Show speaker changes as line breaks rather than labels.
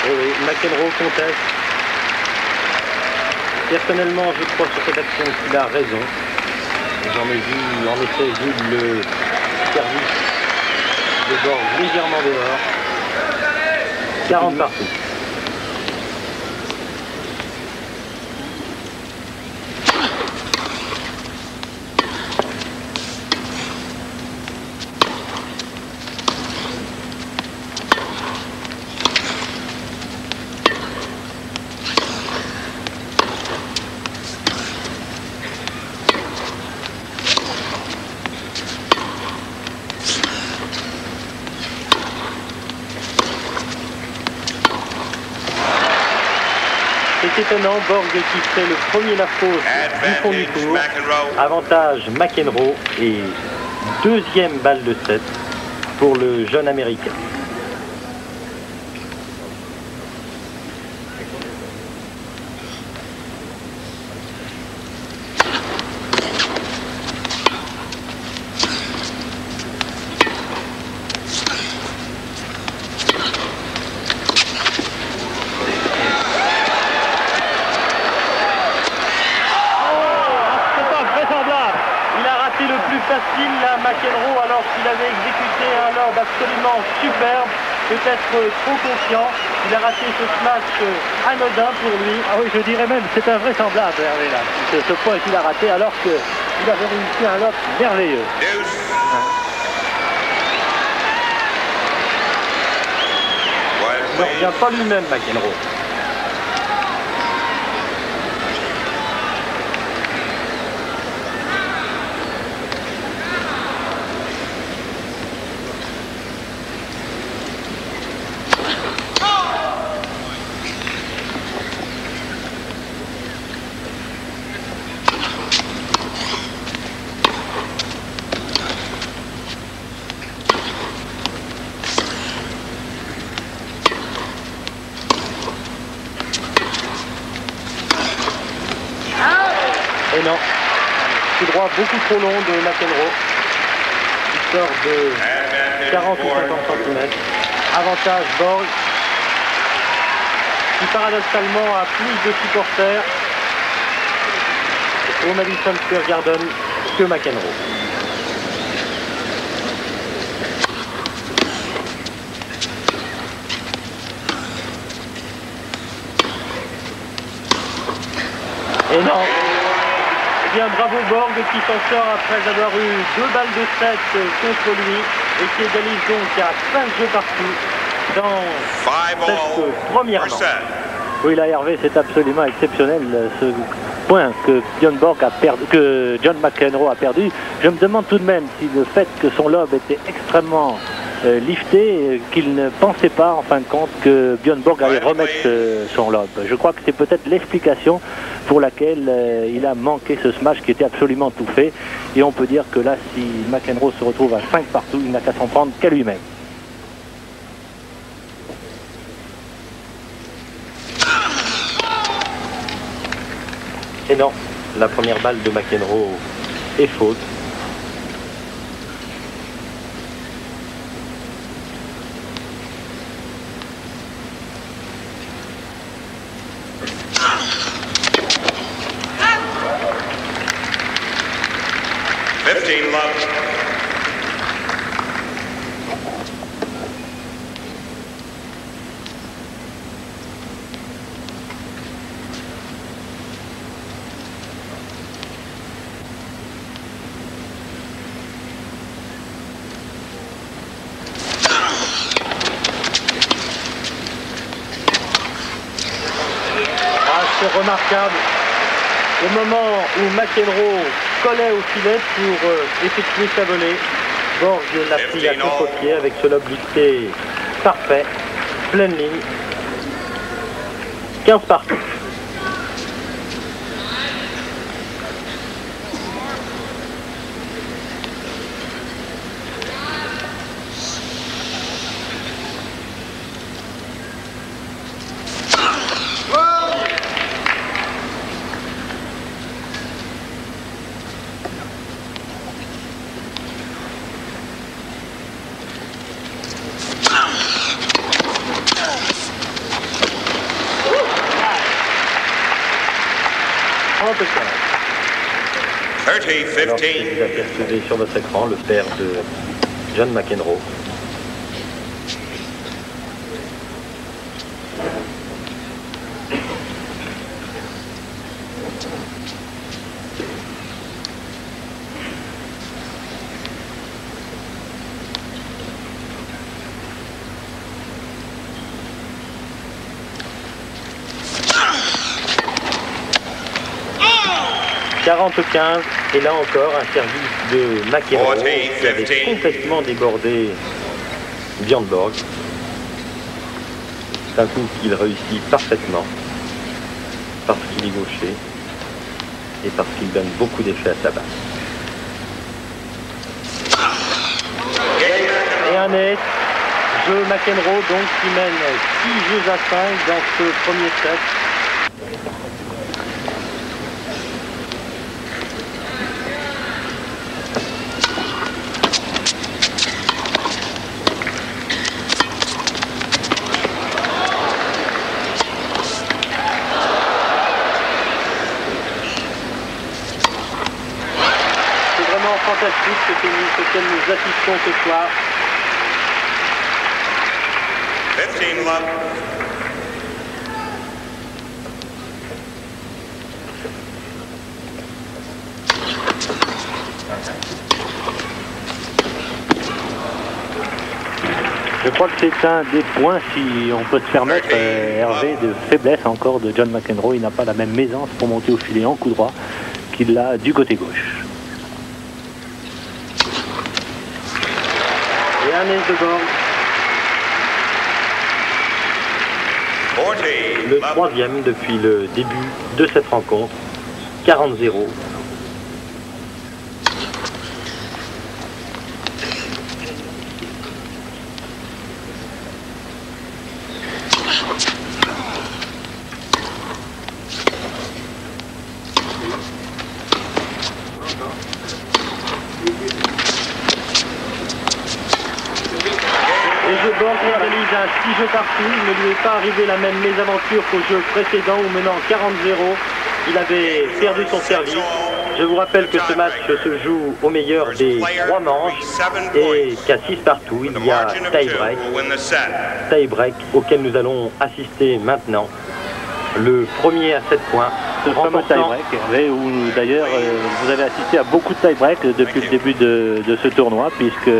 Et oui, McEnroe conteste. Personnellement, je crois sur cette action qu'il a raison. J'en ai vu, en effet, vu le service de Borg légèrement dehors. 40 partout. C'est étonnant, Borg qui fait le premier la faute du fond du tour. Avantage McEnroe et deuxième balle de 7 pour le jeune américain. Facile là, McEnroe, alors qu'il avait exécuté un lob absolument superbe, peut-être trop confiant. Il a raté ce smash anodin pour lui. Ah oui, je dirais même, c'est invraisemblable, Hervé, là, ce point qu'il a raté, alors qu'il avait réussi un lob merveilleux. Il ne revient pas lui-même, McEnroe. Et non, coup droit beaucoup trop long de McEnroe. Il sort de 40 ou 50 cm. Avantage Borg, qui paradoxalement a plus de supporters au Madison Square Garden que McEnroe. Et non. Eh bien, bravo Borg qui s'en sort après avoir eu 2 balles de 7 contre lui et qui égalise donc à 5 jeux partout dans cette première manche. Oui, là, Hervé, c'est absolument exceptionnel ce point que John McEnroe a perdu. Je me demande tout de même si le fait que son lob était extrêmement lifté, qu'il ne pensait pas en fin de compte que Björn Borg allait remettre son lob. Je crois que c'est peut-être l'explication pour laquelle il a manqué ce smash qui était absolument tout fait. Et on peut dire que là, si McEnroe se retrouve à 5 partout, il n'a qu'à s'en prendre qu'à lui-même. Et non, la première balle de McEnroe est faute. C'est remarquable. Au moment où McEnroe collait au filet pour effectuer sa volée, Borg l'a pris à contre-pied avec ce lob lifté parfait, pleine ligne, 15 partout. 40-15.
30,
Alors,
15.
si vous apercevez sur votre écran le père de John McEnroe. « 40-15 » et là encore un service de McEnroe qui avait complètement débordé Björn Borg. C'est un coup qu'il réussit parfaitement parce qu'il est gaucher et parce qu'il donne beaucoup d'effet à sa balle. Et un net, jeu McEnroe donc qui mène 6 jeux à 5 dans ce premier set. Fantastique ce tennis auquel nous assistons ce soir.
15 love.
Je crois que c'est un des points, si on peut se permettre, Hervé, de faiblesse encore de John McEnroe. Il n'a pas la même aisance pour monter au filet en coup droit qu'il l'a du côté gauche.
Et un ace de Borg. Le troisième depuis le début de cette rencontre. 40-0. Le jeu Borg réalise un 6 jeux partout. Il ne lui est pas arrivé la même mésaventure qu'au jeu précédent où menant 40-0, il avait perdu son service. Je vous rappelle que ce match se joue au meilleur des 3 manches et qu'à 6 partout, il y a tie-break auquel nous allons assister maintenant. Le premier à 7 points.
Ce fameux tie-break, où d'ailleurs vous avez assisté à beaucoup de tie-break depuis le début de ce tournoi, puisque